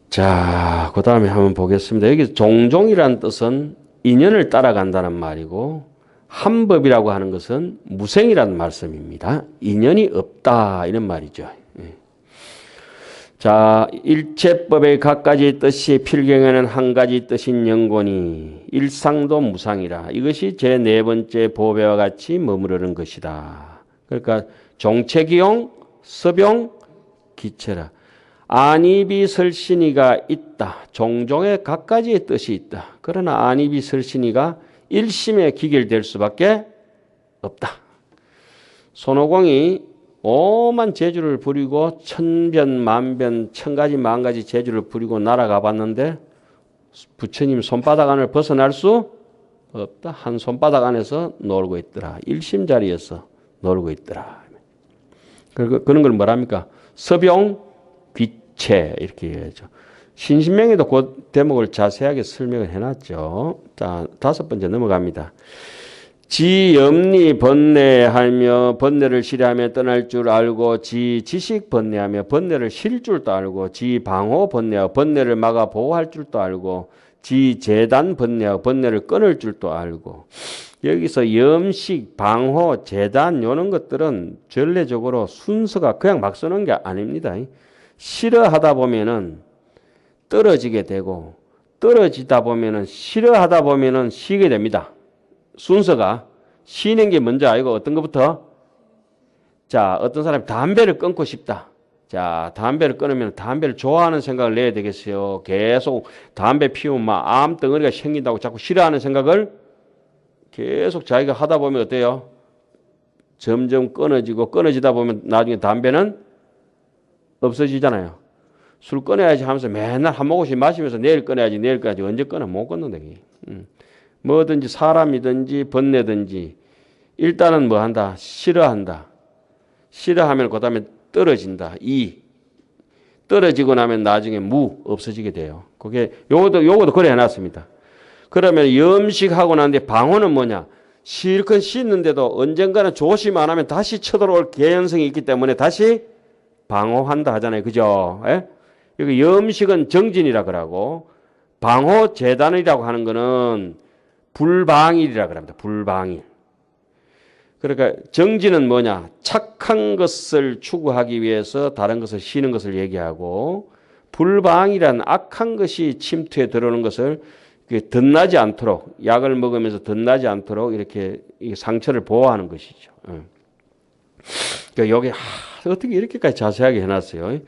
자, 그 다음에 한번 보겠습니다. 여기 종종이란 뜻은 인연을 따라간다는 말이고, 한법이라고 하는 것은 무생이라는 말씀입니다. 인연이 없다 이런 말이죠. 자, 일체법의 갖가지 뜻이 필경에는 한 가지 뜻인 영곤이 일상도 무상이라. 이것이 제 네 번째 보배와 같이 머무르는 것이다. 그러니까 종체기용, 서병, 기체라. 안이비설신이가 있다. 종종의 갖가지의 뜻이 있다. 그러나 안이비설신이가 일심에 기결될 수밖에 없다. 손오공이 오만 재주를 부리고 천변 만변 천가지 만가지 재주를 부리고 날아가 봤는데 부처님 손바닥 안을 벗어날 수 없다. 한 손바닥 안에서 놀고 있더라. 일심 자리에서 놀고 있더라. 그런 걸 뭐랍니까? 서병 귀체 이렇게 얘기하죠. 신신명에도 그 대목을 자세하게 설명을 해놨죠. 자, 다섯 번째 넘어갑니다. 지 염리 번뇌하며 번뇌를 실하며 떠날 줄 알고 지 지식 번뇌하며 번뇌를 실 줄도 알고 지 방호 번뇌하고 번뇌를 막아 보호할 줄도 알고 지 재단 번뇌하고 번뇌를 끊을 줄도 알고 여기서 염식, 방호, 재단 이런 것들은 전례적으로 순서가 그냥 막 쓰는 게 아닙니다. 싫어하다 보면은 떨어지게 되고 떨어지다 보면은 싫어하다 보면은 쉬게 됩니다. 순서가 쉬는 게 먼저 아니고 어떤 것부터? 자, 어떤 사람이 담배를 끊고 싶다. 자, 담배를 끊으면 담배를 좋아하는 생각을 내야 되겠어요. 계속 담배 피우면 막 암덩어리가 생긴다고 자꾸 싫어하는 생각을 계속 자기가 하다 보면 어때요? 점점 끊어지고 끊어지다 보면 나중에 담배는 없어지잖아요. 술 끊어야지 하면서 맨날 한 모금씩 마시면서 내일 끊어야지 내일 끊어야지 언제 끊어? 못 끊는다. 뭐든지 사람이든지 번뇌든지 일단은 뭐 한다? 싫어한다. 싫어하면 그 다음에 떨어진다. 떨어지고 나면 나중에 없어지게 돼요. 그게 요것도 그래 해놨습니다. 그러면 염식하고 난 뒤에 방어는 뭐냐? 실컷 씻는데도 언젠가는 조심 안 하면 다시 쳐들어올 개연성이 있기 때문에 다시 방어한다 하잖아요. 그죠? 예? 여기 염식은 정진이라 그러고 방어 재단이라고 하는 거는 불방일이라 그럽니다. 불방일. 그러니까 정진은 뭐냐? 착한 것을 추구하기 위해서 다른 것을 쉬는 것을 얘기하고 불방이란 악한 것이 침투해 들어오는 것을 덧나지 않도록 약을 먹으면서 덧나지 않도록 이렇게 상처를 보호하는 것이죠. 그러니까 여기 어떻게 이렇게까지 자세하게 해놨어요.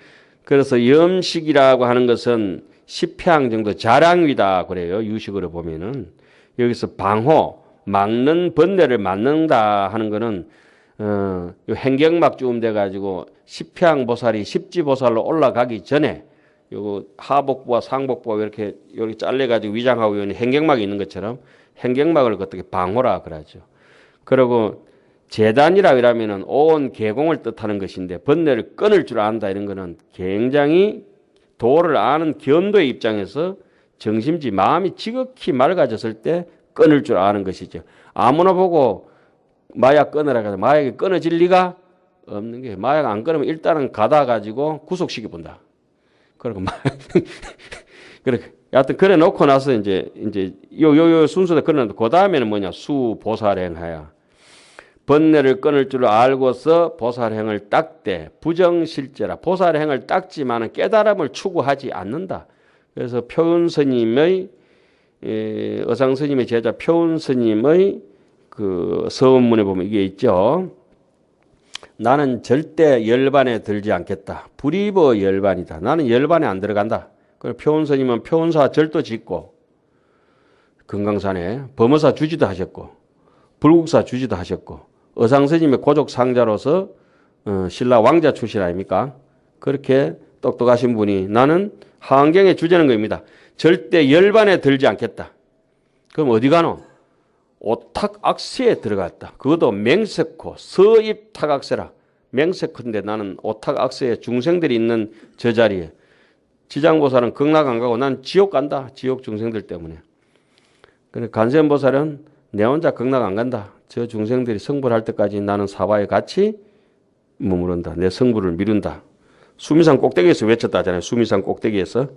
그래서 염식이라고 하는 것은 10평 정도 자량위다 그래요. 유식으로 보면은. 여기서 방호, 막는 번뇌를 막는다 하는 거는 요 행경막 쯤 돼가지고 십향보살이 십지보살로 올라가기 전에 요 하복부와 상복부가 이렇게 잘려가지고 위장하고 있는 행경막이 있는 것처럼 행경막을 어떻게 방호라 그러죠. 그리고 재단이라 그러면은 온 계공을 뜻하는 것인데 번뇌를 끊을 줄 안다 이런 거는 굉장히 도를 아는 견도의 입장에서 정심지 마음이 지극히 맑아졌을 때 끊을 줄 아는 것이죠. 아무나 보고 마약 끊으라 해서 마약이 끊어질 리가 없는 게 마약 안 끊으면 일단은 가다 가지고 구속시켜 본다. 그리고 그렇게 여하튼 그래 놓고 나서 이제 요 순서도 그러는데 그 다음에는 뭐냐? 수보살행하야. 번뇌를 끊을 줄 알고서 보살행을 닦되 부정실제라. 보살행을 닦지만은 깨달음을 추구하지 않는다. 그래서 표은스님의 어상스님의 제자 표은스님의 그 서원문에 보면 이게 있죠. 나는 절대 열반에 들지 않겠다. 불입어 열반이다. 나는 열반에 안 들어간다. 그리고 표은스님은 표은사 절도 짓고 금강산에 범어사 주지도 하셨고 불국사 주지도 하셨고 어상스님의 고족 상자로서 신라 왕자 출신 아닙니까? 그렇게 똑똑하신 분이 나는 하안경에 주제는 겁니다. 절대 열반에 들지 않겠다. 그럼 어디 가노? 오탁악세에 들어갔다. 그것도 맹세코 서입탁악세라. 맹세코인데 나는 오탁악세에 중생들이 있는 저 자리에 지장보살은 극락 안 가고 난 지옥 간다. 지옥 중생들 때문에. 그래 간세음보살은 내 혼자 극락 안 간다. 저 중생들이 성불할 때까지 나는 사바에 같이 머무른다. 내 성불을 미룬다. 수미산 꼭대기에서 외쳤다 하잖아요. 수미산 꼭대기에서.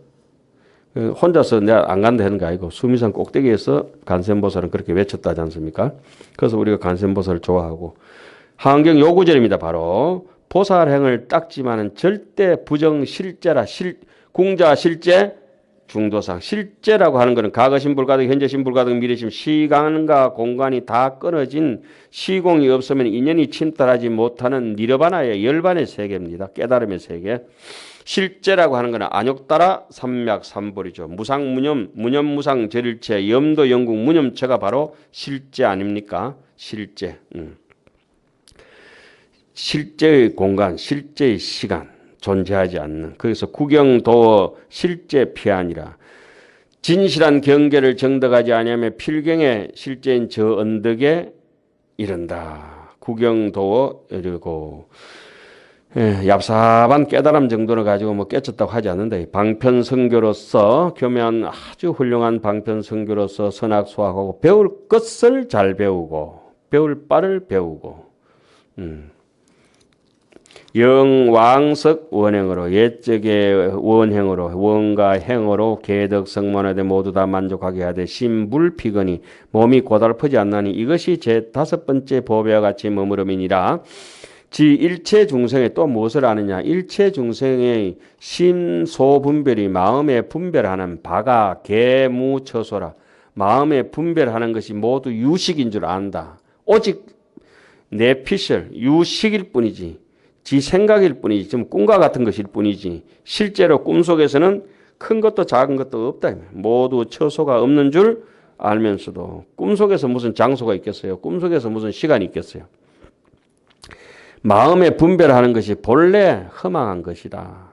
혼자서 내가 안 간다 하는 거 아니고 수미산 꼭대기에서 간센보살은 그렇게 외쳤다지 않습니까? 그래서 우리가 간센보살을 좋아하고 한경 요구절입니다. 바로 보살행을 닦지만은 절대 부정 실제라 궁자 실제 중도상 실제라고 하는 것은 과거심 불가득 현재심 불가득 미래심 시간과 공간이 다 끊어진 시공이 없으면 인연이 침탈하지 못하는 니르바나의 열반의 세계입니다. 깨달음의 세계. 실제라고 하는 것은 안욕따라 삼맥 삼볼이죠. 무상무념 무념무상 절일체 염도 영국 무념체가 바로 실제 아닙니까? 실제. 실제의 공간, 실제의 시간 존재하지 않는. 그래서 구경도어 실제 피아니라. 진실한 경계를 정덕하지 아니하며 필경의 실제인 저 언덕에 이른다. 구경도어 이르고 얍삽한 깨달음 정도를 가지고 뭐 깨쳤다고 하지 않는다. 방편성교로서 교묘한 아주 훌륭한 방편성교로서 선악수학하고 배울 것을 잘 배우고 배울 바를 배우고 영왕석 원행으로 옛적의 원행으로 원과 행으로 계덕 성문화되 모두 다 만족하게 하되 심불피거니 몸이 고달프지 않나니 이것이 제 다섯 번째 보배와 같이 머무름이니라. 지 일체 중생에 또 무엇을 아느냐? 일체 중생의 심소분별이 마음에 분별하는 바가 개무처소라. 마음에 분별하는 것이 모두 유식인 줄 안다. 오직 내피셜 유식일 뿐이지. 지 생각일 뿐이지. 좀 꿈과 같은 것일 뿐이지. 실제로 꿈속에서는 큰 것도 작은 것도 없다. 모두 처소가 없는 줄 알면서도 꿈속에서 무슨 장소가 있겠어요? 꿈속에서 무슨 시간이 있겠어요? 마음에 분별하는 것이 본래 허망한 것이다.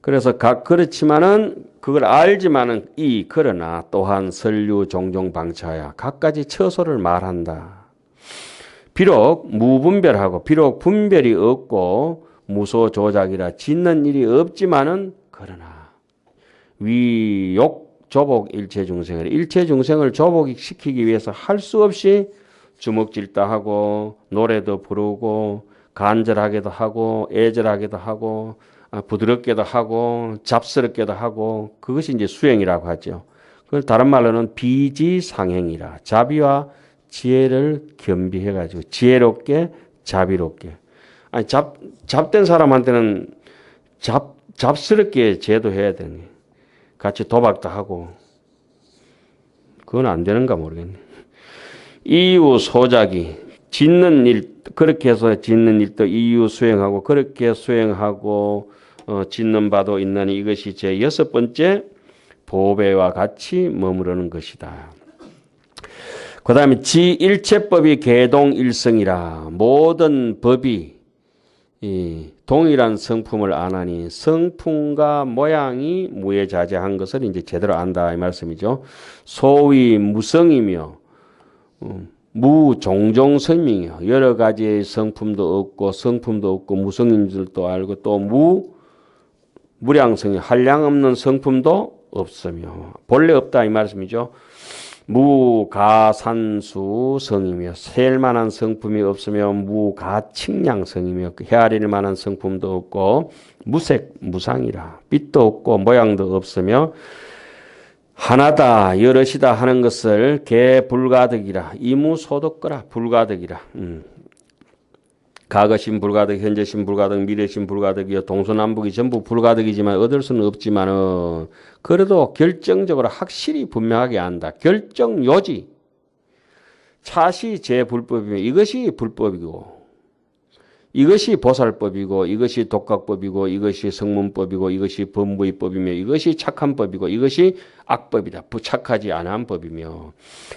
그래서 그렇지만은 그걸 알지만은 그러나 또한 설류 종종 방치하여 갖가지 처소를 말한다. 비록 무분별하고 비록 분별이 없고 무소조작이라 짓는 일이 없지만은 그러나 위욕 조복 일체중생을 조복시키기 위해서 할 수 없이 주먹질도 하고 노래도 부르고 간절하게도 하고 애절하게도 하고 부드럽게도 하고 잡스럽게도 하고 그것이 이제 수행이라고 하죠. 그걸 다른 말로는 비지상행이라. 자비와 지혜를 겸비해가지고 지혜롭게 자비롭게. 아니 잡된 사람한테는 잡스럽게 제도해야 되네. 같이 도박도 하고 그건 안 되는가 모르겠네. 이유 소작이 짓는 일 그렇게 해서 짓는 일도 이유 수행하고 그렇게 수행하고 짓는 바도 있나니 이것이 제 여섯 번째 보배와 같이 머무르는 것이다. 그 다음에 지일체법이 개동일성이라. 모든 법이 동일한 성품을 아나니 성품과 모양이 무해자재한 것을 이제 제대로 안다 이 말씀이죠. 소위 무성이며 무종종성명이요. 여러 가지의 성품도 없고 무성인 줄도 알고 또 무량성이 한량 없는 성품도 없으며 본래 없다 이 말씀이죠. 무가산수성이며 셀만한 성품이 없으며 무가칭량성이며 헤아릴 만한 성품도 없고 무색 무상이라. 빛도 없고 모양도 없으며 하나다 여럿이다 하는 것을 개불가득이라. 이무소득거라 불가득이라. 과거심 불가득 현재심 불가득 미래심 불가득이요. 동서남북이 전부 불가득이지만 얻을 수는 없지만 그래도 결정적으로 확실히 분명하게 안다. 결정요지. 차시 제불법이며 이것이 불법이고 이것이 보살법이고 이것이 독각법이고 이것이 성문법이고 이것이 범부의법이며 이것이 착한 법이고 이것이 악법이다. 부착하지 않은 법이며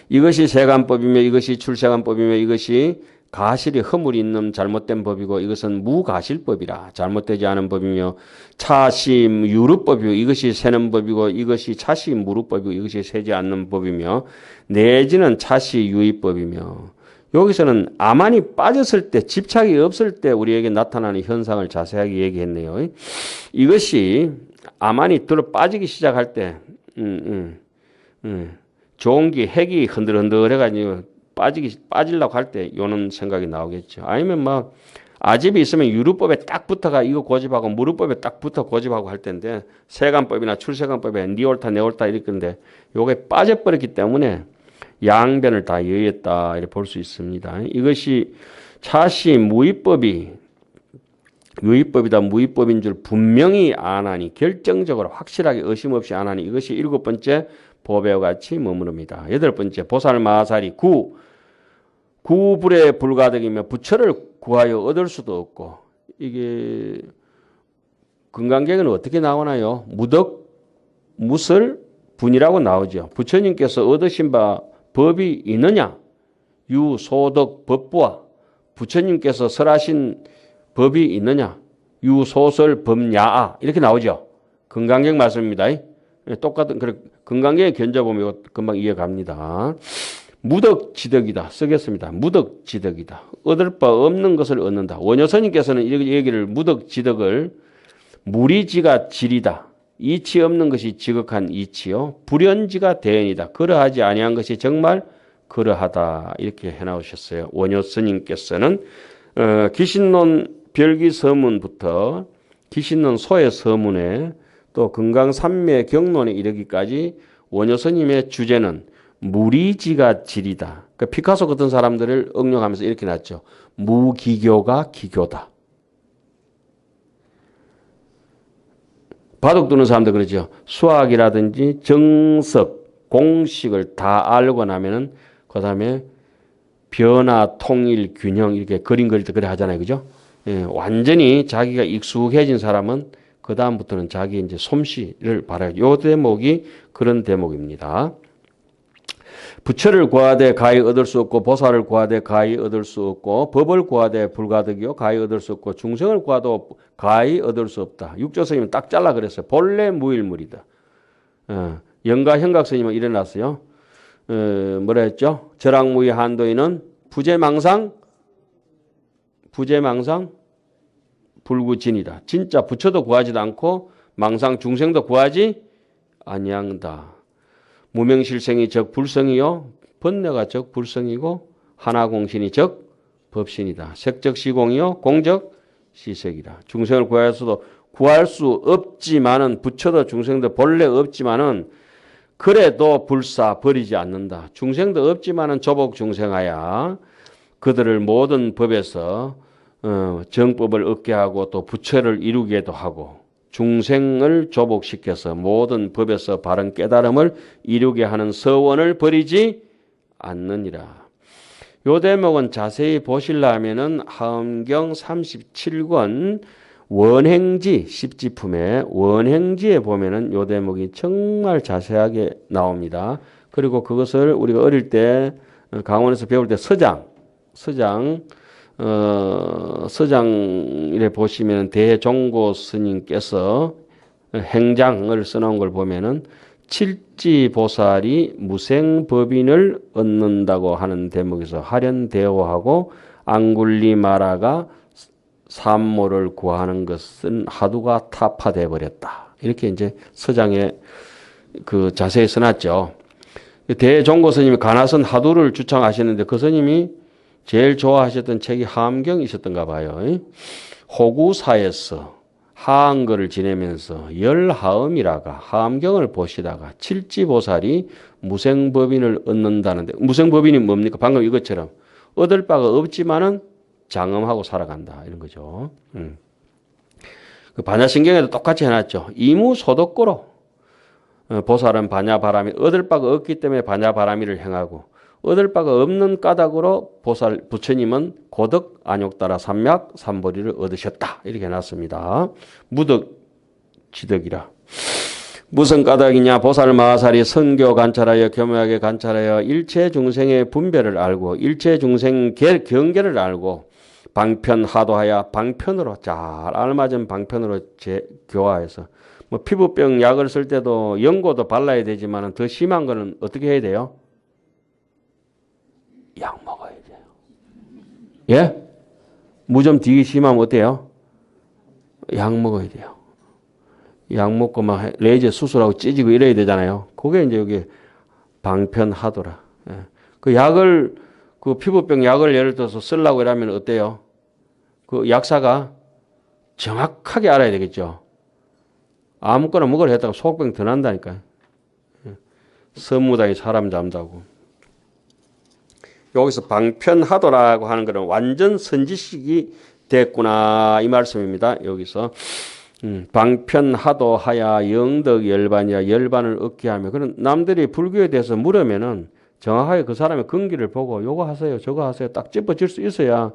이것이 세간법이며 이것이 출세간법이며 이것이 가실이 허물이 있는 잘못된 법이고 이것은 무가실법이라. 잘못되지 않은 법이며 차시 유루법이고 이것이 세는 법이고 이것이 차시 무루법이고 이것이 세지 않는 법이며 내지는 차시 유의법이며 여기서는 아만이 빠졌을 때 집착이 없을 때 우리에게 나타나는 현상을 자세하게 얘기했네요. 이것이 아만이 들어 빠지기 시작할 때 종기 핵이 흔들흔들해가지고 빠지려고 할 때 요런 생각이 나오겠죠. 아니면 막 아집이 있으면 유류법에 딱 붙어가 이거 고집하고 무류법에 딱 붙어 고집하고 할 텐데 세간법이나 출세간법에 니 옳다 내 옳다 이럴 건데 요게 빠져버렸기 때문에 양변을 다 여의했다 이렇게 볼 수 있습니다. 이것이 차시 무위법이 유의법이다 무위법인 줄 분명히 안 하니 결정적으로 확실하게 의심 없이 안 하니 이것이 일곱 번째 보배와 같이 머무릅니다. 여덟 번째 보살마살이 구불에 불가득이며 부처를 구하여 얻을 수도 없고 이게 금강경에는 어떻게 나오나요? 무덕, 무설, 분이라고 나오죠. 부처님께서 얻으신 바 법이 있느냐? 유소덕 법부와 부처님께서 설하신 법이 있느냐? 유소설 법야아 이렇게 나오죠. 금강경 말씀입니다. 똑같은 금강경에 견져보면 금방 이해갑니다. 무덕지덕이다 쓰겠습니다. 무덕지덕이다. 얻을 바 없는 것을 얻는다. 원효스님께서는 이 얘기를 무덕지덕을 무리지가 질이다. 이치 없는 것이 지극한 이치요. 불연지가 대연이다. 그러하지 아니한 것이 정말 그러하다. 이렇게 해나오셨어요. 원효스님께서는 기신론 별기서문부터 기신론 소의 서문에 또 금강산매 경론에 이르기까지 원효스님의 주제는 무리지가 질이다. 그러니까 피카소 같은 사람들을 응용하면서 이렇게 놨죠. 무기교가 기교다. 바둑 두는 사람들 그러죠. 수학이라든지 정석, 공식을 다 알고 나면은 그 다음에 변화, 통일, 균형 이렇게 그림 그릴 때 그래 하잖아요. 그죠? 예, 완전히 자기가 익숙해진 사람은 그 다음부터는 자기 이제 솜씨를 발휘해요. 요 대목이 그런 대목입니다. 부처를 구하되 가히 얻을 수 없고 보살을 구하되 가히 얻을 수 없고 법을 구하되 불가득이요 가히 얻을 수 없고 중생을 구하도 가히 얻을 수 없다. 육조스님은 딱 잘라 그랬어요. 본래 무일물이다. 영가 현각스님은 일어났어요. 뭐라 했죠? 절악무의 한도인은 부재망상 불구진이다. 진짜 부처도 구하지도 않고 망상 중생도 구하지 아니한다. 무명실생이 적 불성이요. 번뇌가 적 불성이고 하나공신이 적 법신이다. 색적 시공이요. 공적 시색이다. 중생을 구하여서도 구할 수 없지만은 부처도 중생도 본래 없지만은 그래도 불사 버리지 않는다. 중생도 없지만은 조복 중생하야 그들을 모든 법에서 정법을 얻게 하고 또 부처를 이루게도 하고 중생을 조복시켜서 모든 법에서 바른 깨달음을 이루게 하는 서원을 버리지 않느니라. 요 대목은 자세히 보시려면은 하엄경 37권 원행지 10지품의 원행지에 보면은 요 대목이 정말 자세하게 나옵니다. 그리고 그것을 우리가 어릴 때 강원에서 배울 때 서장일에 보시면 대종고 스님께서 행장을 써놓은 걸 보면은 칠지보살이 무생법인을 얻는다고 하는 대목에서 하련대오하고 앙굴리마라가 삼모를 구하는 것은 하두가 타파돼 버렸다. 이렇게 이제 서장에 그 자세히 써놨죠. 대종고 스님이 가나선 하두를 주창하시는데 그 스님이 제일 좋아하셨던 책이 하엄경이셨던가 봐요. 호구사에서 하한거를 지내면서 열하엄이라가 하엄경을 보시다가 칠지보살이 무생법인을 얻는다는데 무생법인이 뭡니까? 방금 이것처럼 얻을 바가 없지만은 장엄하고 살아간다 이런 거죠. 그 반야신경에도 똑같이 해놨죠. 이무소덕고로 보살은 반야바라미 얻을 바가 없기 때문에 반야바라미를 행하고 얻을 바가 없는 까닭으로 부처님은 고덕 안욕따라 삼약 삼보리를 얻으셨다. 이렇게 해놨습니다. 무덕지덕이라. 무슨 까닭이냐? 보살마살이 선교 관찰하여 교묘하게 관찰하여 일체 중생의 분별을 알고 일체 중생 경계를 알고 방편하도하여 방편으로 잘 알맞은 방편으로 교화해서 뭐 피부병 약을 쓸 때도 연고도 발라야 되지만 더 심한 거는 어떻게 해야 돼요? 약 먹어야 돼요. 예? 무좀 되게 심하면 어때요? 약 먹어야 돼요. 약 먹고 막 레이저 수술하고 찢어지고 이래야 되잖아요. 그게 이제 여기 방편하더라. 예. 그 약을 그 피부병 약을 예를 들어서 쓰려고 이러면 어때요? 그 약사가 정확하게 알아야 되겠죠. 아무거나 먹으려 했다가 속병 더 난다니까요. 선무당이 사람 잡는다고. 여기서 방편하도라고 하는 것은 완전 선지식이 됐구나 이 말씀입니다. 여기서 방편하도 하야 영덕 열반이야 열반을 얻게 하며 그런 남들이 불교에 대해서 물으면은 정확하게 그 사람의 근기를 보고 요거 하세요 저거 하세요 딱 짚어질 수 있어야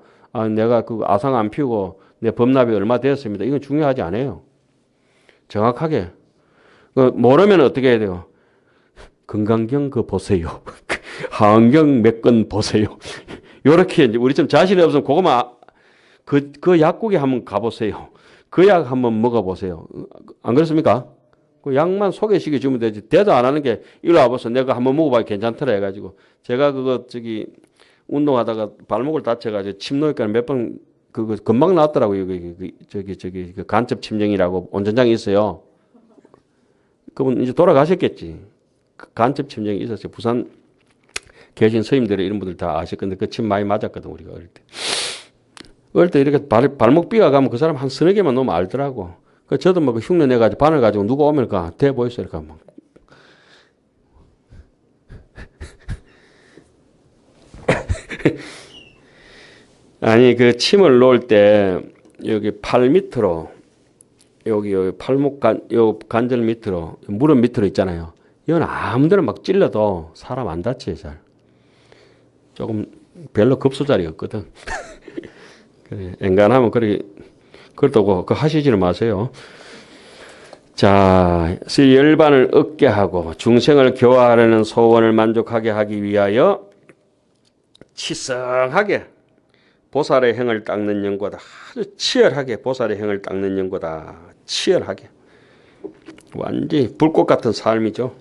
내가 그 아상 안 피우고 내 법납이 얼마 되었습니다. 이건 중요하지 않아요. 정확하게 모르면 어떻게 해야 돼요? 건강경 그 보세요. 하안경 몇 건 보세요. 요렇게 이제 우리 좀 자신이 없으면 그거만 그 약국에 한번 가보세요. 그 약 한번 먹어보세요. 안 그렇습니까? 그 약만 소개시켜 주면 되지. 대도 안 하는 게 이리 와봐서 내가 한번 먹어봐야 괜찮더라 해가지고 제가 그거 운동하다가 발목을 다쳐가지고 침 놓으니까 몇 번 그거 금방 나왔더라고요. 그 간첩 침정이라고 온전장이 있어요. 그분 이제 돌아가셨겠지. 그 간첩 침정이 있었어요. 부산 계신 스님들이 이런 분들 다 아실 건데 그 침 많이 맞았거든 우리가 어릴 때. 어릴 때 이렇게 발목 삐가 가면 그 사람 한 서너 개만 놓으면 알더라고. 그 저도 뭐 그 흉내 내가지고 바늘 가지고 누가 오면 대 보였어요. 이렇게 막. 아니 그 침을 놓을 때 여기 팔 밑으로 여기 팔목 요 관절 밑으로 무릎 밑으로 있잖아요. 이건 아무데나 막 찔러도 사람 안 다쳐요 잘. 조금 별로 급소자리 없거든. 그래, 엔간하면 그렇다고 하시지는 마세요. 자, 열반을 얻게 하고 중생을 교화하려는 소원을 만족하게 하기 위하여 치성하게 보살의 행을 닦는 연고다. 아주 치열하게 보살의 행을 닦는 연고다. 치열하게. 완전히 불꽃 같은 삶이죠.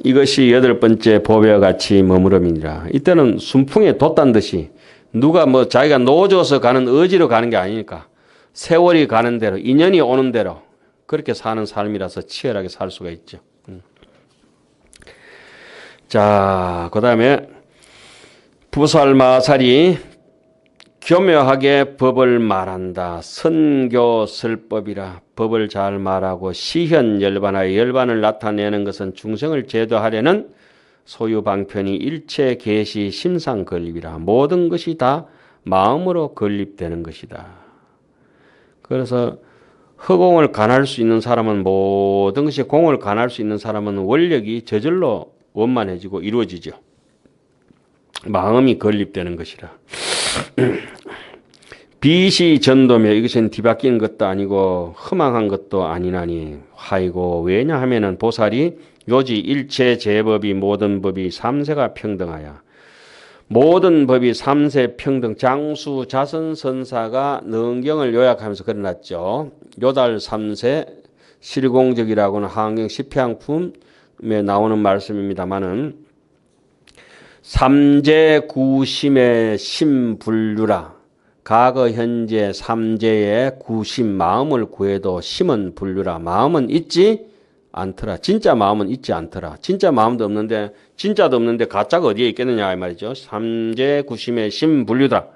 이것이 여덟 번째 법의 같이 머무름이니라. 이때는 순풍에 돛단 듯이 누가 뭐 자기가 노져서 가는 의지로 가는 게 아니니까 세월이 가는 대로 인연이 오는 대로 그렇게 사는 삶이라서 치열하게 살 수가 있죠. 자, 그 다음에 부살마살이 교묘하게 법을 말한다. 선교설법이라 법을 잘 말하고 시현 열반하여 열반을 나타내는 것은 중생을 제도하려는 소유방편이 일체 계시 심상 건립이라. 모든 것이 다 마음으로 건립되는 것이다. 그래서 허공을 간할 수 있는 사람은 모든 것이 공을 간할 수 있는 사람은 원력이 저절로 원만해지고 이루어지죠. 마음이 건립되는 것이라. 빛이 전도며 이것은 뒤바뀌는 것도 아니고 허망한 것도 아니나니 하이고 왜냐하면은 보살이 요지 일체 제법이 모든 법이 삼세가 평등하여 모든 법이 삼세 평등 장수 자선 선사가 능경을 요약하면서 그려놨죠. 요달 삼세 실공적이라고는 한경 십향품에 나오는 말씀입니다마는 삼재구심의 심분류라. 과거 현재 삼재의 구심 마음을 구해도 심은 분류라. 마음은 있지 않더라. 진짜 마음은 있지 않더라. 진짜 마음도 없는데 진짜도 없는데 가짜가 어디에 있겠느냐 이 말이죠. 삼재구심의 심분류다.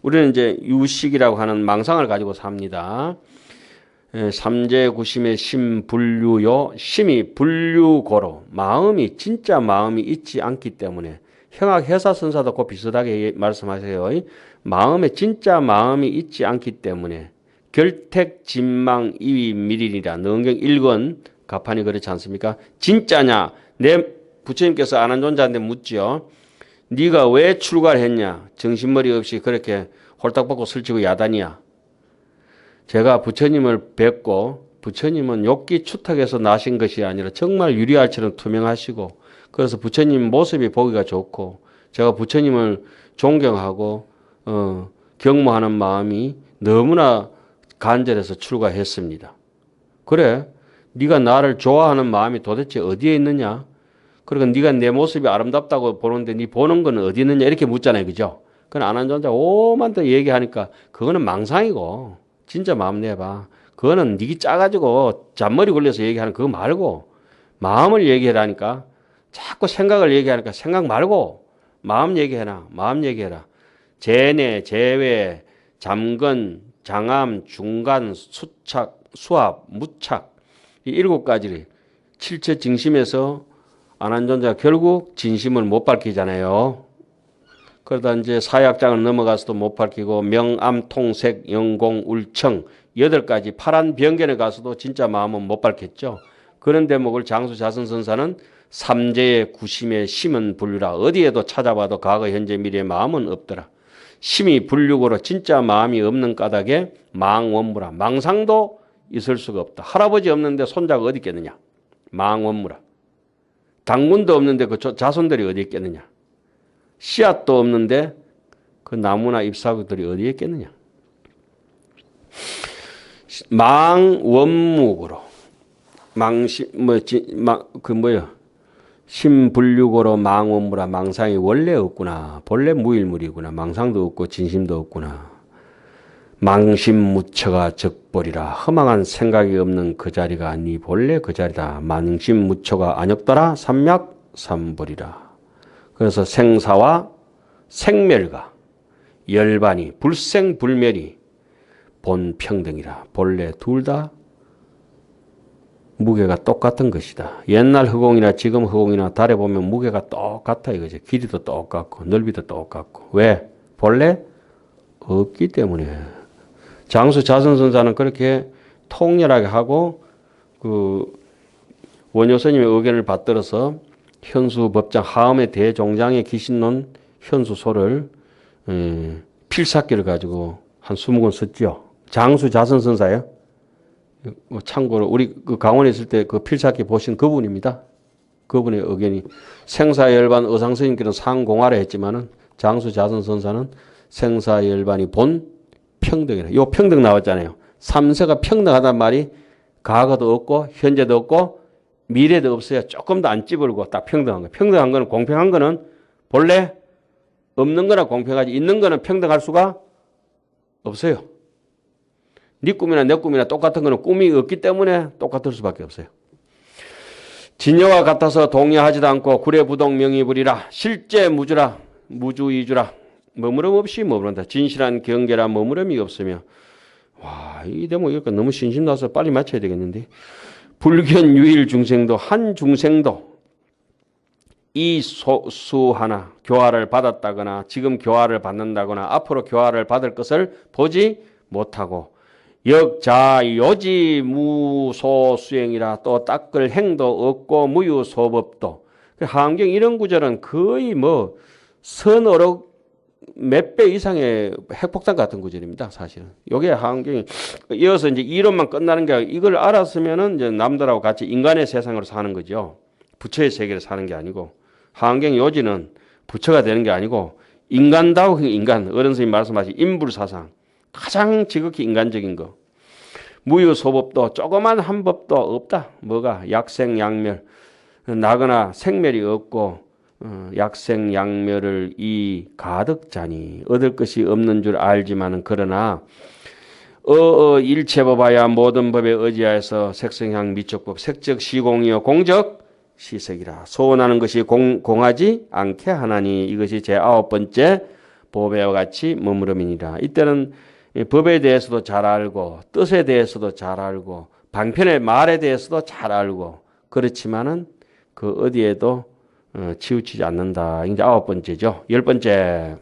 우리는 이제 유식이라고 하는 망상을 가지고 삽니다. 삼재구심의 심분류요. 심이 분류고로 마음이 진짜 마음이 있지 않기 때문에 형학해사선사도 꼭 비슷하게 말씀하세요. 마음에 진짜 마음이 있지 않기 때문에 결택 진망 이위 미리니라. 능경 1권 가판이 그렇지 않습니까? 진짜냐? 내 부처님께서 아난존자한테 묻죠. 네가 왜 출가를 했냐? 정신머리 없이 그렇게 홀딱 벗고 설치고 야단이야. 제가 부처님을 뵙고 부처님은 욕기 추탁해서 나신 것이 아니라 정말 유리알처럼 투명하시고 그래서 부처님 모습이 보기가 좋고 제가 부처님을 존경하고 경모하는 마음이 너무나 간절해서 출가했습니다. 그래, 네가 나를 좋아하는 마음이 도대체 어디에 있느냐? 그리고 네가 내 모습이 아름답다고 보는데 네 보는 건 어디 있느냐? 이렇게 묻잖아요. 그죠? 그건 아난존자 오만 더 얘기하니까 그거는 망상이고 진짜 마음 내봐. 그거는 네기 짜가지고 잔머리 굴려서 얘기하는 그거 말고 마음을 얘기해라니까. 자꾸 생각을 얘기하니까 생각 말고 마음 얘기해라. 마음 얘기해라. 제내, 제외, 잠건, 장암, 중간, 수착, 수합, 무착 이 7가지를 칠체 증심에서 안한존자가 결국 진심을 못 밝히잖아요. 그러다 이제 사약장을 넘어가서도 못 밝히고 명암, 통색, 영공, 울청 8가지 파란 병견에 가서도 진짜 마음은 못 밝혔죠. 그런 대목을 장수자선선사는 삼재의 구심의 심은 불류라. 어디에도 찾아봐도 과거, 현재, 미래의 마음은 없더라. 심이 불육으로 진짜 마음이 없는 까닭에 망원무라. 망상도 있을 수가 없다. 할아버지 없는데 손자가 어디 있겠느냐. 망원무라. 당군도 없는데 그 자손들이 어디 있겠느냐. 씨앗도 없는데 그 나무나 잎사귀들이 어디에 있겠느냐. 망원묵으로 심불육으로 망원무라. 망상이 원래 없구나. 본래 무일물이구나. 망상도 없고 진심도 없구나. 망심무처가 적벌이라. 허망한 생각이 없는 그 자리가 네 본래 그 자리다. 망심무처가 안역더라. 삼맥삼벌이라. 그래서 생사와 생멸과 열반이 불생불멸이 본평등이라. 본래 둘 다 무게가 똑같은 것이다. 옛날 허공이나 지금 허공이나 달에 보면 무게가 똑같아 이거죠. 길이도 똑같고 넓이도 똑같고. 왜? 본래 없기 때문에. 장수자선선사는 그렇게 통렬하게 하고 그 원효스님의 의견을 받들어서 현수법장 하음의 대종장의 기신론 현수소를 필사기를 가지고 한 20권 썼죠. 장수자선선사예요. 참고로 우리 그 강원에 있을 때 그 필사기 보신 그분입니다. 그분의 의견이 생사열반 의상스님께는 상공하라 했지만은 장수자선선사는 생사열반이 본 평등이라. 요 평등 나왔잖아요. 삼세가 평등하단 말이 과거도 없고 현재도 없고 미래도 없어요. 조금 더 안 찌불고 딱 평등한 거예요. 평등한 거는 공평한 거는 본래 없는 거나 공평하지 있는 거는 평등할 수가 없어요. 네 꿈이나 내 꿈이나 똑같은 거는 꿈이 없기 때문에 똑같을 수밖에 없어요. 진여와 같아서 동의하지도 않고 구례부동 명의불이라. 실제 무주라. 무주이주라. 머무름 없이 머무른다. 진실한 경계라. 머무름이 없으며. 와, 이 대목 이거 너무 신심나서 빨리 맞춰야 되겠는데. 불견 유일 중생도 한 중생도 이 수 하나 교화를 받았다거나 지금 교화를 받는다거나 앞으로 교화를 받을 것을 보지 못하고 역자 요지 무소수행이라. 또 닦을 행도 없고 무유소법도. 하암경 이런 구절은 거의 뭐 선어록 몇 배 이상의 핵폭탄 같은 구절입니다. 사실은. 요게 하암경이 이어서 이제 이론만 끝나는 게 아니고 이걸 알았으면은 이제 남들하고 같이 인간의 세상으로 사는 거죠. 부처의 세계를 사는 게 아니고 하암경 요지는 부처가 되는 게 아니고 인간다운 인간. 어른 스님 말씀하신 인불사상. 가장 지극히 인간적인 거. 무유소법도 조그만 한 법도 없다. 뭐가? 약생양멸. 나거나 생멸이 없고 약생양멸을 이 가득자니 얻을 것이 없는 줄 알지만은 그러나 일체법하야 모든 법에 의지하여서 색성향 미적법 색적 시공이요 공적 시색이라. 소원하는 것이 공하지 않게 하나니 이것이 제 9번째 법에와 같이 머무름이니라. 이때는 법에 대해서도 잘 알고 뜻에 대해서도 잘 알고 방편의 말에 대해서도 잘 알고 그렇지만은 그 어디에도 치우치지 않는다. 이제 9번째죠. 10번째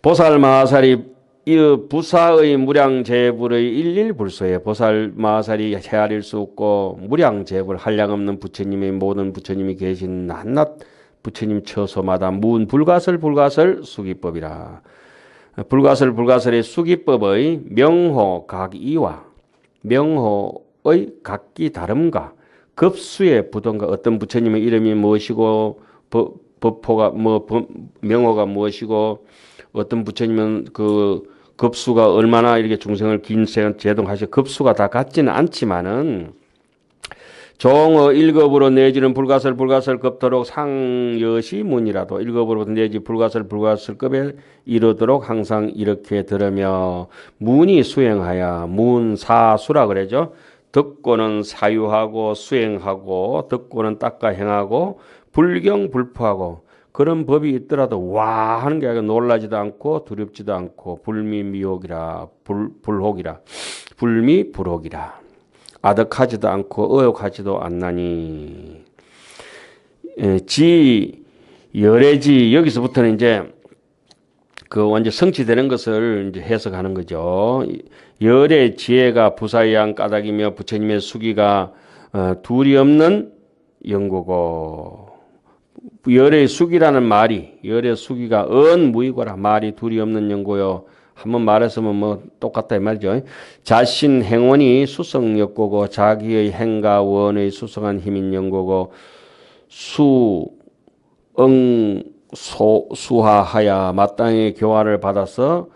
보살마살이 이 부사의 무량재불의 일일불소에 보살마살이 헤아릴 수 없고 무량재불 한량없는 부처님의 모든 부처님이 계신 낱낱 부처님 처소마다 무은불가설 수기법이라. 불가설의 수기법의 명호 각이와 명호의 각기 다름과 급수의 부동과 어떤 부처님의 이름이 무엇이고 법호가 명호가 무엇이고 어떤 부처님은 그 급수가 얼마나 이렇게 중생을 긴 세월 제동하셔 급수가 다 같지는 않지만은 종어 1급으로 내지는 불가설 급토록 상여시문이라도 1급으로 내지 불가설급에 이르도록 항상 이렇게 들으며 문이 수행하여 문사수라 그러죠. 듣고는 사유하고 수행하고 듣고는 닦아 행하고 불경불포하고 그런 법이 있더라도 와 하는 게 아니라 놀라지도 않고 두렵지도 않고 불미미혹이라 불혹이라 불미불혹이라 아득하지도 않고 의혹하지도 않나니 지 열애지 여기서부터는 이제 그 완전 성취되는 것을 이제 해석하는 거죠. 열의 지혜가 부사양 까닭이며 부처님의 수기가 둘이 없는 영고고 열의 수기라는 말이 열의 수기가 언무이고라 말이 둘이 없는 영고요. 한번 말했으면 뭐 똑같다 이 말이죠. 자신 행원이 수성역고고 자기의 행과 원의 수성한 힘인 영고고 수하하야 마땅히 교화를 받아서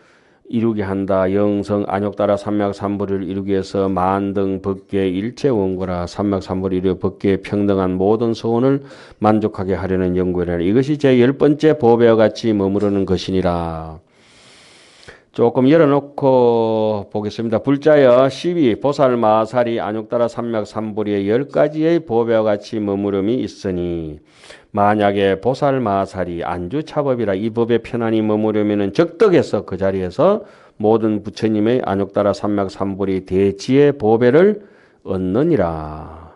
이루게 한다. 영성 안욕따라 삼맥삼불을 이루기 위해서 만등 법계 일체 원고라 삼맥삼불을 이루어 법계에 평등한 모든 소원을 만족하게 하려는 연구이라. 이것이 제 10번째 보배와 같이 머무르는 것이니라. 조금 열어놓고 보겠습니다. 불자여 12 보살마살이 안욕따라 삼맥삼불의 10가지의 보배와 같이 머무름이 있으니 만약에 보살마살이 안주차법이라 이 법에 편안히 머무르면 적덕해서 그 자리에서 모든 부처님의 안욕따라 삼맥삼불이 대지의 보배를 얻느니라.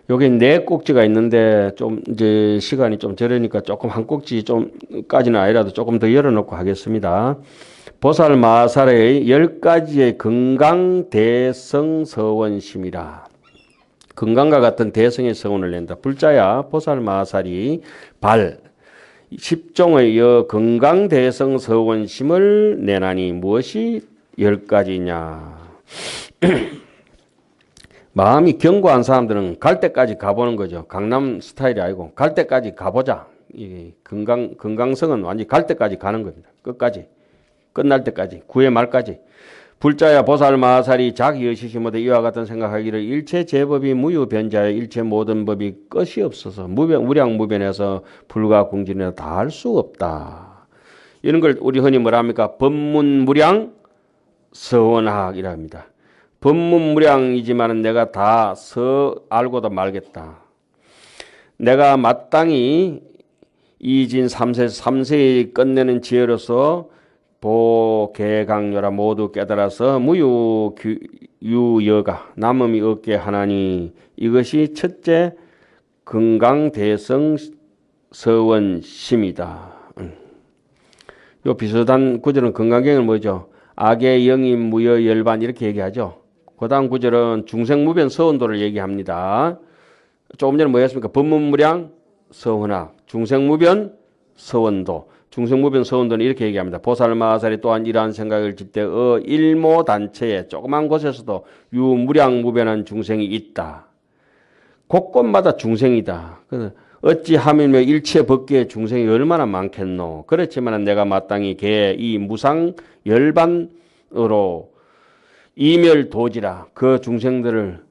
여기 네 꼭지가 있는데 좀 이제 시간이 좀 저러니까 조금 한 꼭지 좀까지는 아니라도 조금 더 열어놓고 하겠습니다. 보살마살의 10가지의 건강대성서원심이라. 건강과 같은 대성의 서원을 낸다. 불자야 보살마살이 발 10종의 건강대성서원심을 내나니 무엇이 10가지냐. 마음이 견고한 사람들은 갈 때까지 가보는 거죠. 강남 스타일이 아니고 갈 때까지 가보자. 이 건강성은 완전히 갈 때까지 가는 겁니다. 끝까지. 끝날 때까지. 구의 말까지. 불자야 보살마살이 자기 의식심으로 이와 같은 생각하기를 일체 제법이 무유변자여 일체 모든 법이 끝이 없어서 무량무변해서 불가궁진이라 다 할 수 없다. 이런 걸 우리 흔히 뭐라 합니까? 법문무량 서원학이라 합니다. 법문무량이지만 내가 다 알고도 말겠다. 내가 마땅히 이진 3세의 끝내는 지혜로서 보계강요라 모두 깨달아서 무유유여가 남음이 없게 하나니 이것이 첫째 건강대성 서원심이다. 요 비슷한 구절은 건강경은 뭐죠? 악의 영임 무여 열반 이렇게 얘기하죠. 그 다음 구절은 중생무변 서원도를 얘기합니다. 조금 전에 뭐였습니까? 법문무량 서원학 중생무변 서원도 중생무변 서원도는 이렇게 얘기합니다. 보살마살이 또한 이러한 생각을 질때 일모단체에 조그만 곳에서도 유무량무변한 중생이 있다. 곳곳마다 중생이다. 어찌하밀며 일체 법계의 중생이 얼마나 많겠노. 그렇지만 내가 마땅히 이 무상 열반으로 이멸도지라 그 중생들을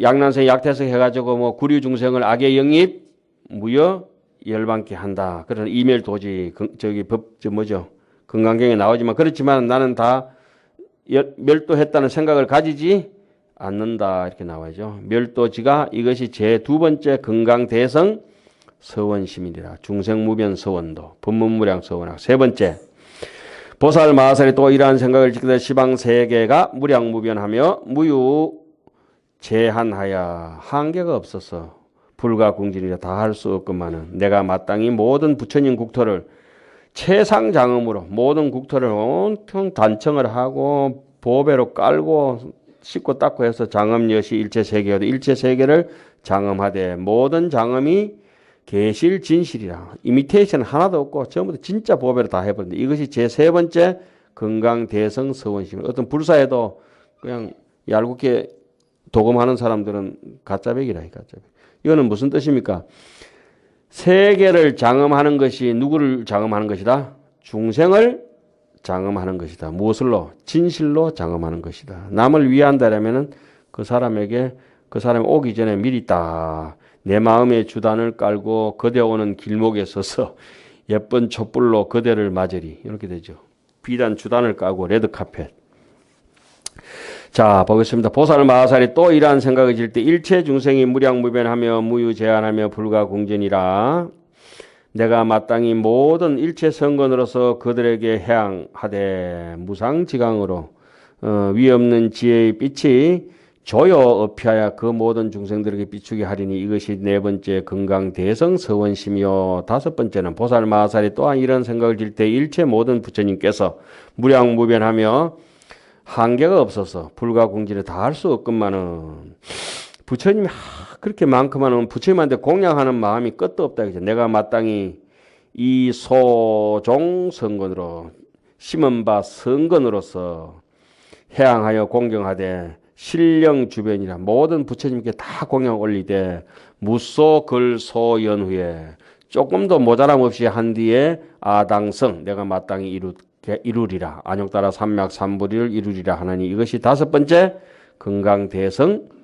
약난생 약태석 해가지고 뭐 구류 중생을 악의 영입 무여 열반케 한다. 그래서 이멸도지 뭐죠? 건강경에 나오지만 그렇지만 나는 다 멸도했다는 생각을 가지지 않는다. 이렇게 나와야죠. 멸도지가 이것이 제 두 번째 건강대성 서원심이니라. 중생무변 서원도 법문무량 서원학. 세 번째 보살마살이 또 이러한 생각을 지키되 시방세계가 무량무변하며 무유제한하여 한계가 없어서 불가궁진이라 다 할 수 없건만은 내가 마땅히 모든 부처님 국토를 최상장엄으로 모든 국토를 온통 단청을 하고 보배로 깔고 씻고 닦고 해서 장엄여시 일체세계여도 일체세계를 장엄하되 모든 장엄이 계실 진실이라. 이미테이션 하나도 없고 전부 다 진짜 보배로 다 해버린다. 이것이 제 세 번째 건강대성 서원심. 어떤 불사에도 그냥 얄궂게 도금하는 사람들은 가짜백이라. 가짜백. 이거는 무슨 뜻입니까? 세계를 장엄하는 것이 누구를 장엄하는 것이다? 중생을 장엄하는 것이다. 무엇을로? 진실로 장엄하는 것이다. 남을 위한다라면은 그 사람이 오기 전에 미리 딱 내 마음의 주단을 깔고 그대 오는 길목에 서서 예쁜 촛불로 그대를 맞으리. 이렇게 되죠. 비단 주단을 까고 레드카펫. 자, 보겠습니다. 보살마살이 또 이러한 생각을 질 때 일체 중생이 무량무변하며 무유제한하며 불가궁전이라. 내가 마땅히 모든 일체 성건으로서 그들에게 해양하되 무상지강으로 위 없는 지혜의 빛이 조여 업히하여 그 모든 중생들에게 비추게 하리니 이것이 네 번째 건강대성 서원심이요. 다섯 번째는 보살마하살이 또한 이런 생각을 질 때 일체 모든 부처님께서 무량무변하며 한계가 없어서 불가공지를 다 할 수 없건만은 부처님이 그렇게 많구만은 부처님한테 공양하는 마음이 끝도 없다. 그죠? 내가 마땅히 이 소종 성건으로 심은 바 성건으로서 해양하여 공경하되 신령 주변이라 모든 부처님께 다 공양 올리되 무소 글소 연후에 조금도 모자람 없이 한 뒤에 아당성 내가 마땅히 이루리라. 안욕따라 삼맥 삼불이를 이루리라 하나니 이것이 다섯 번째 건강대성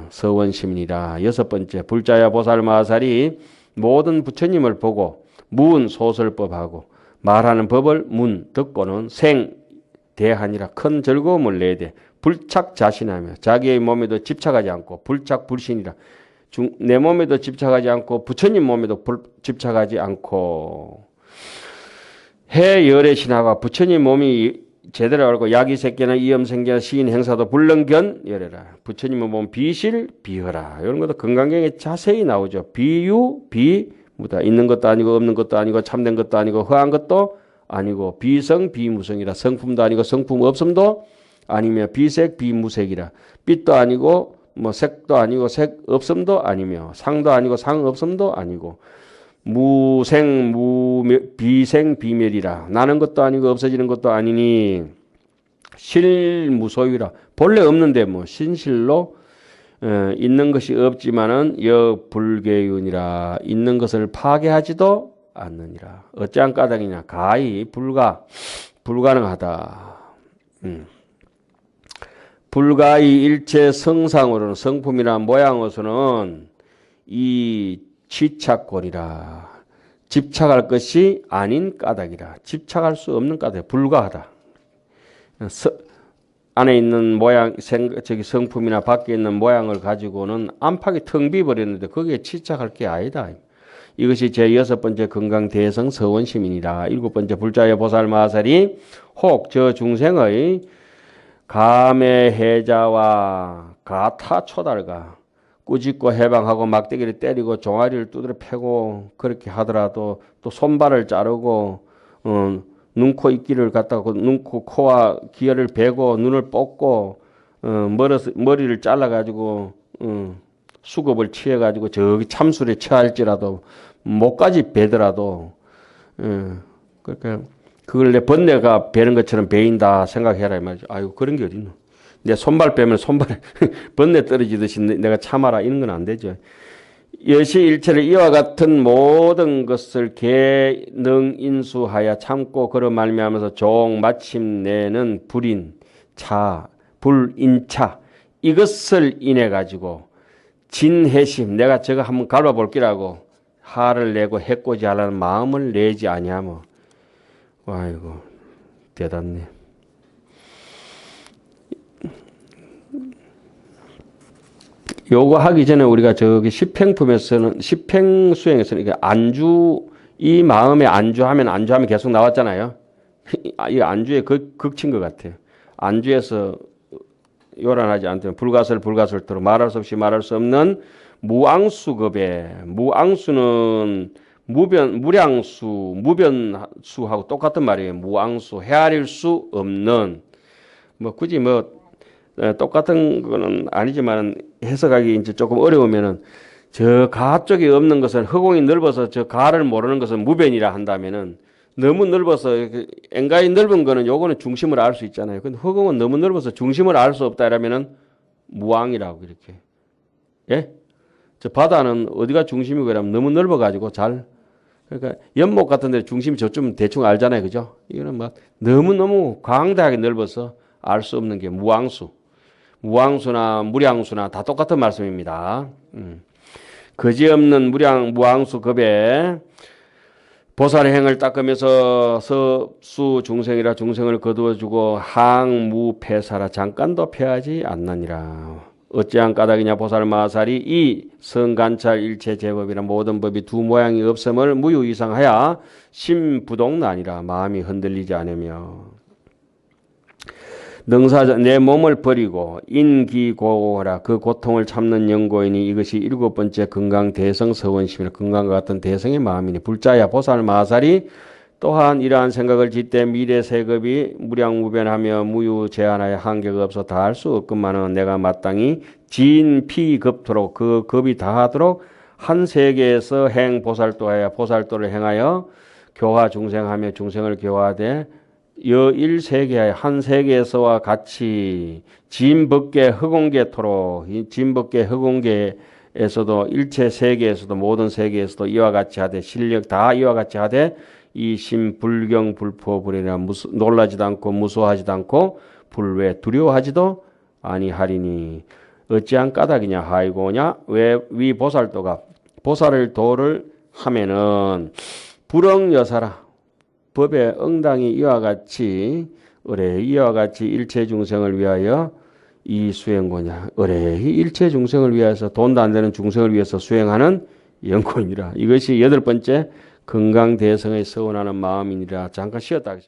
서원심이니라. 여섯 번째 불자야 보살마하살이 모든 부처님을 보고 문 소설법하고 말하는 법을 문 듣고는 생 대하니라. 큰 즐거움을 내되 불착 자신하며 자기의 몸에도 집착하지 않고 불착 불신이라. 내 몸에도 집착하지 않고 부처님 몸에도 집착하지 않고 해열의 신하가 부처님 몸이 제대로 알고 야기새끼나 이염생기나 시인 행사도 불능견 열애라. 부처님의 몸 비실 비허라. 이런 것도 건강경에 자세히 나오죠. 비유 비무다. 있는 것도 아니고 없는 것도 아니고 참된 것도 아니고 허한 것도 아니고 비성 비무성이라. 성품도 아니고 성품 없음도 아니며 비색 비무색이라. 빛도 아니고 뭐 색도 아니고 색 없음도 아니며 상도 아니고 상 없음도 아니고 무생 비생 비멸이라. 나는 것도 아니고 없어지는 것도 아니니 실무소유라. 본래 없는데 뭐 신실로 있는 것이 없지만은 여불계윤이라. 있는 것을 파괴하지도 않느니라. 어찌한 까닭이냐. 가히 불가능하다. 불가히 일체 성상으로는 성품이나 모양으로서는 이 취착권이라. 집착할 것이 아닌 까닭이라. 집착할 수 없는 까닭. 불가하다. 안에 있는 모양, 성품이나 밖에 있는 모양을 가지고는 안팎이 텅 비버렸는데 거기에 집착할 게 아니다. 이것이 제 여섯 번째 건강대성 서원심이니라. 일곱 번째 불자의 보살마하살이 혹 저 중생의 감의 해자와 가타 초달가 꾸짖고 해방하고 막대기를 때리고 종아리를 두드려 패고 그렇게 하더라도 또 손발을 자르고 눈, 코, 입기를 갖다가 눈, 코, 코와 기혈을 베고 눈을 뽑고 머리를 잘라가지고 수급을 취해가지고 저기 참술에 처할지라도 목까지 베더라도 그러니까 그걸 내 번뇌가 베는 것처럼 베인다 생각해라 이 말이죠. 아유 그런 게 어딨노. 내 손발 빼면 손발에 번뇌 떨어지듯이 내가 참아라 이런 건 안 되죠. 여시 일체를 이와 같은 모든 것을 개능인수하여 참고 그러 말미암아서 종 마침내는 불인차 이것을 인해 가지고 진해심 내가 저거 한번 갈아볼기라고 화를 내고 해코지 하라는 마음을 내지 아니하며 아이고 대단네. 요거 하기 전에 우리가 저기 십행품에서는 십행수행에서는 이게 안주 이 마음에 안주하면 계속 나왔잖아요. 이 안주에 극친 것 같아요. 안주에서 요란하지 않다면 불가설토록 말할 수 없이 말할 수 없는 무앙수급에 무앙수는 무변수하고 똑같은 말이에요. 무앙수 헤아릴 수 없는 뭐 굳이 뭐 똑같은 거는 아니지만 해석하기 이제 조금 어려우면은 저 가 쪽에 없는 것은 허공이 넓어서 저 가를 모르는 것은 무변이라 한다면은 너무 넓어서 엥가이 넓은 거는 요거는 중심을 알 수 있잖아요. 근데 허공은 너무 넓어서 중심을 알 수 없다 이러면은 무앙이라고 이렇게. 예? 저 바다는 어디가 중심이고 그러면 너무 넓어 가지고 그러니까 연못 같은 데 중심이 저쯤 대충 알잖아요. 그죠? 이거는 막 너무너무 광대하게 넓어서 알 수 없는 게 무앙수나 무량수나 다 똑같은 말씀입니다. 거지없는 무앙수 급에 보살의 행을 닦으면서 서수 중생이라 중생을 거두어주고 항무패사라 잠깐도 패하지 않느니라. 어찌한 까닭이냐 보살마살이 이 성관찰 일체 제법이나 모든 법이 두 모양이 없음을 무유이상하여 심부동난이라 마음이 흔들리지 않으며 능사자 내 몸을 버리고 인기고하라 그 고통을 참는 연고이니 이것이 일곱 번째 건강대성서원심이라 건강과 같은 대성의 마음이니 불자야 보살마살이 또한 이러한 생각을 짓되 미래 세급이 무량무변하며 무유제한하여 한계가 없어 다할 수 없건만은 내가 마땅히 진피급토록 그 급이 다하도록 한 세계에서 행보살도하여 보살도를 행하여 교화 중생하며 중생을 교화하되 여일 세계하여 한 세계에서와 같이 진법계 흑공계토록 이 진법계 흑공계에서도 일체 세계에서도 모든 세계에서도 이와 같이 하되 실력 다 이와 같이 하되 이 심불경 불포불이나 놀라지도 않고 무서워하지도 않고 불외 두려워하지도 아니하리니 어찌한 까닭이냐 하이고냐 왜 위 보살도가 보살을 도를 하면은 불응여사라 법에 응당이 이와 같이 의뢰 이와 같이 일체 중생을 위하여 이 수행고냐 의뢰 일체 중생을 위해서 돈도 안 되는 중생을 위해서 수행하는 연고이니라. 이것이 여덟 번째 건강대성의 서원하는 마음이니라. 잠깐 쉬었다 하겠습니다.